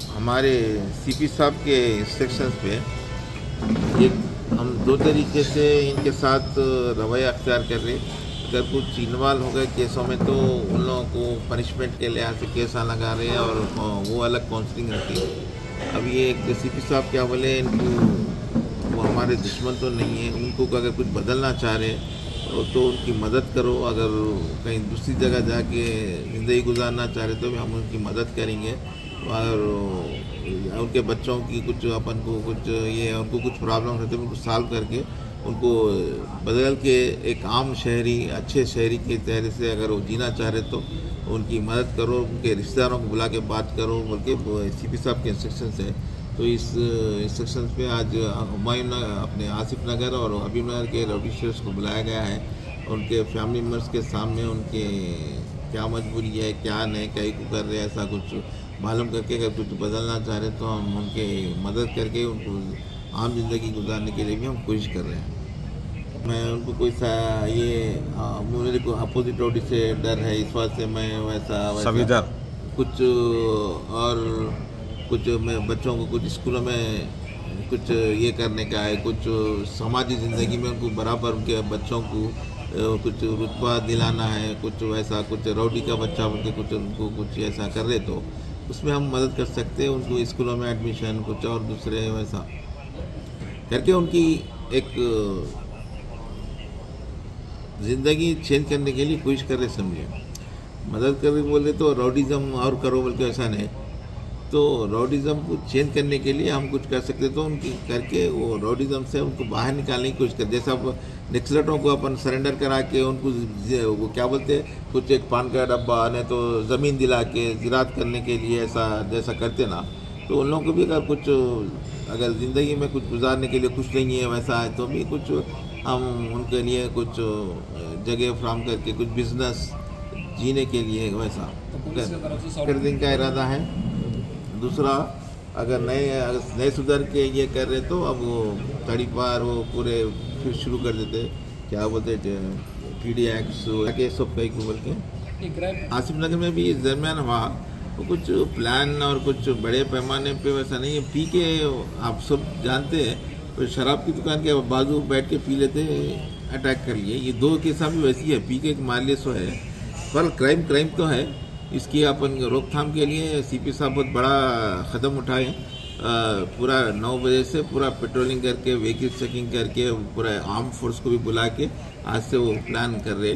हमारे सीपी साहब के इंस्ट्रक्शंस पे एक हम दो तरीके से इनके साथ रवैया अख्तियार कर रहे। अगर कुछ इन्वॉल्व हो गए केसों में तो उन लोगों को पनिशमेंट के लिहाज से केस लगा रहे हैं और वो अलग काउंसलिंग रहती है। अब ये एक सीपी साहब क्या बोले, इनको वो हमारे दुश्मन तो नहीं है, उनको अगर कुछ बदलना चाह रहे तो उनकी मदद करो। अगर कहीं दूसरी जगह जाके ज़िंदगी गुजारना चाह रहे तो भी हम उनकी मदद करेंगे। और उनके बच्चों की कुछ अपन को कुछ ये उनको कुछ प्रॉब्लम है तो उनको सॉल्व करके उनको बदल के एक आम शहरी अच्छे शहरी के तहरीर से अगर वो जीना चाह रहे तो उनकी मदद करो, उनके रिश्तेदारों को बुला के बात करो बोल के सीपी साहब के इंस्ट्रक्शंस है। तो इस इंस्ट्रक्शंस पे आज हुमायूं अपने आसिफ नगर और हबीब नगर के रजिस्ट्रेटर्स को बुलाया गया है। उनके फैमिली मेम्बर्स के सामने उनके क्या मजबूरी है, क्या नहीं, कहीं को कर रहे हैं, ऐसा कुछ मालूम करके अगर कुछ बदलना चाह रहे तो हम उनके मदद करके उनको आम जिंदगी गुजारने के लिए भी हम कोशिश कर रहे हैं। मैं उनको कोई सा ये मेरे को अपोजिट रोटी से डर है, इस बात से मैं वैसा कुछ और कुछ मैं बच्चों को कुछ स्कूलों में कुछ ये करने का है, कुछ समाजी ज़िंदगी में उनको बराबर उनके बच्चों को कुछ रुतबा दिलाना है, कुछ वैसा कुछ रौडी का बच्चा उनके कुछ उनको कुछ ऐसा कर रहे तो उसमें हम मदद कर सकते हैं। उनको स्कूलों में एडमिशन कुछ और दूसरे वैसा करके उनकी एक ज़िंदगी चेंज करने के लिए कोशिश कर रहे। समझिए, मदद कर रहे बोल रहे तो रौडिज़म और करो बोल के ऐसा नहीं, तो रौडिज़म को चेंज करने के लिए हम कुछ कर सकते तो उनकी करके वो रौडिज़म से उनको बाहर निकालने की कोशिश कर। जैसा नक्सलेटों को अपन सरेंडर करा के उनको वो क्या बोलते हैं, कुछ एक पान का डब्बा नहीं तो ज़मीन दिला के ज़राअत करने के लिए ऐसा जैसा करते ना, तो उन लोगों को भी अगर कुछ अगर ज़िंदगी में कुछ गुजारने के लिए कुछ नहीं है वैसा है तो भी कुछ हम उनके लिए कुछ जगह फ्राहम करके कुछ बिजनेस जीने के लिए वैसा कर देने का इरादा है। दूसरा, अगर नए सुधर के ये कर रहे तो अब वो तड़ी पार वो पूरे फिर शुरू कर देते, क्या बोलते PDX के सब कई को बोल के। आसिफ नगर में भी इस दरमियान वहाँ तो कुछ प्लान और कुछ बड़े पैमाने पे वैसा नहीं है। पी के आप सब जानते हैं, तो शराब की दुकान के बाजू बैठ के पी लेते, अटैक कर लिए। ये दो केसा भी वैसी है, पी के एक मारले सो है, पर क्राइम तो है। इसकी अपन रोकथाम के लिए सीपी साहब बहुत बड़ा कदम उठाए। पूरा 9 बजे से पूरा पेट्रोलिंग करके व्हीकल चेकिंग करके पूरा आर्म फोर्स को भी बुला के आज से वो प्लान कर रहे।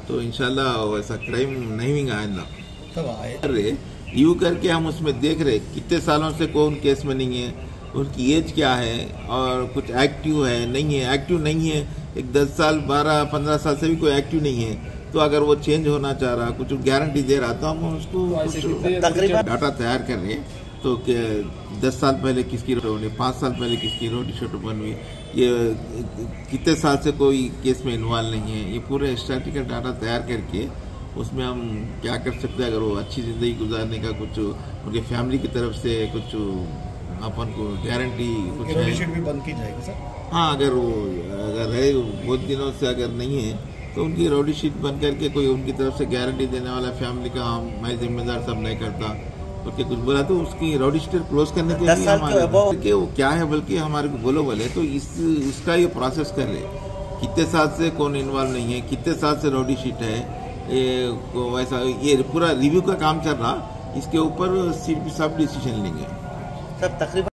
तो इंशाल्लाह वैसा क्राइम नहीं आएगा कर रहे यूँ करके हम उसमें देख रहे कितने सालों से कौन केस में नहीं है, उनकी एज क्या है और कुछ एक्टिव है नहीं है। एक्टिव नहीं है, एक 10 साल 12-15 साल से भी कोई एक्टिव नहीं है, तो अगर वो चेंज होना चाह रहा, कुछ गारंटी दे रहा, तो हम उसको डाटा तैयार कर रहे हैं। तो 10 साल पहले किसकी रोटी बनी, 5 साल पहले किसकी रोटी शोटी बनी, ये कितने साल से कोई केस में इन्वॉल्व नहीं है, ये पूरे स्टैटिस्टिकल डाटा तैयार करके उसमें हम क्या कर सकते हैं। अगर वो अच्छी ज़िंदगी गुजारने का कुछ उनके फैमिली की तरफ से कुछ अपन को गारंटी कुछ है भी बंद की जाएगी सर। हाँ, अगर है बहुत दिनों से अगर नहीं है तो उनकी रोडी शीट बन करके कोई उनकी तरफ से गारंटी देने वाला फैमिली का मैं जिम्मेदार सब नहीं करता बल्कि कुछ बोला तो उसकी रोडी शीट क्लोज करने के लिए हमारे वो क्या है बल्कि हमारे को बोले तो इसका ये प्रोसेस कर रहे कितने साल से कौन इन्वॉल्व नहीं है, कितने साल से रोडी शीट है, वैसा ये पूरा रिव्यू का काम चल रहा। इसके ऊपर सीपी साहब डिसीजन लेंगे। सर तकरीबन